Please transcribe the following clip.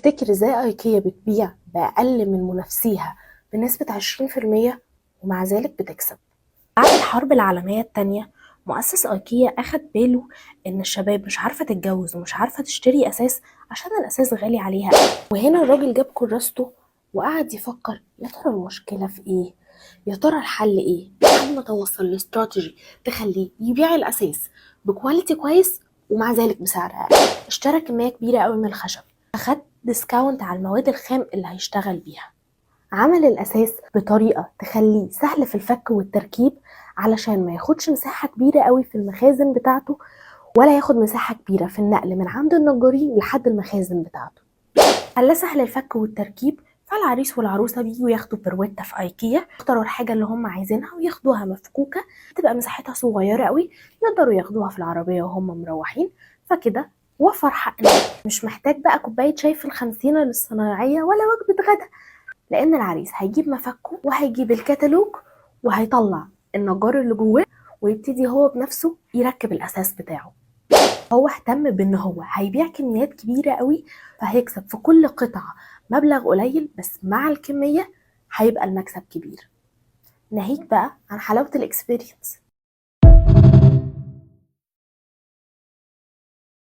تفتكر ازاي ايكيا بتبيع بأقل من منافسيها بنسبة 20% ومع ذلك بتكسب؟ بعد الحرب العالمية التانية مؤسس ايكيا أخد باله إن الشباب مش عارفة تتجوز ومش عارفة تشتري أساس عشان الأساس غالي عليها. وهنا الراجل جاب كراسته وقعد يفكر، يا ترى المشكلة في ايه؟ يا ترى الحل ايه؟ لحد ما توصل لاستراتيجي تخليه يبيع الأساس بكواليتي كويس ومع ذلك بسعر أقل. اشترى كمية كبيرة قوي من الخشب، أخد ديسكاونت على المواد الخام اللي هيشتغل بيها، عمل الأساس بطريقة تخليه سهل في الفك والتركيب علشان ما ياخدش مساحة كبيرة قوي في المخازن بتاعته، ولا ياخد مساحة كبيرة في النقل من عند النجارين لحد المخازن بتاعته. خلاه سهل الفك والتركيب، فالعريس والعروسة بيجوا ياخدوا بروتة في ايكيا، يختاروا الحاجة اللي هم عايزينها وياخدوها مفكوكة، تبقى مساحتها صغيرة قوي، يقدروا ياخدوها في العربية وهم مروحين. فكده وفر حق مش محتاج بقى كوباية شاي في الخمسينة للصنايعية ولا وجبة غدا، لأن العريس هيجيب مفكه وهيجيب الكتالوج وهيطلع النجار اللي جواه ويبتدي هو بنفسه يركب الأساس بتاعه. هو اهتم بان هو هيبيع كميات كبيرة قوي، فهيكسب في كل قطعة مبلغ قليل، بس مع الكمية هيبقى المكسب كبير. ناهيك بقى عن حلاوة الاكسبيرينس.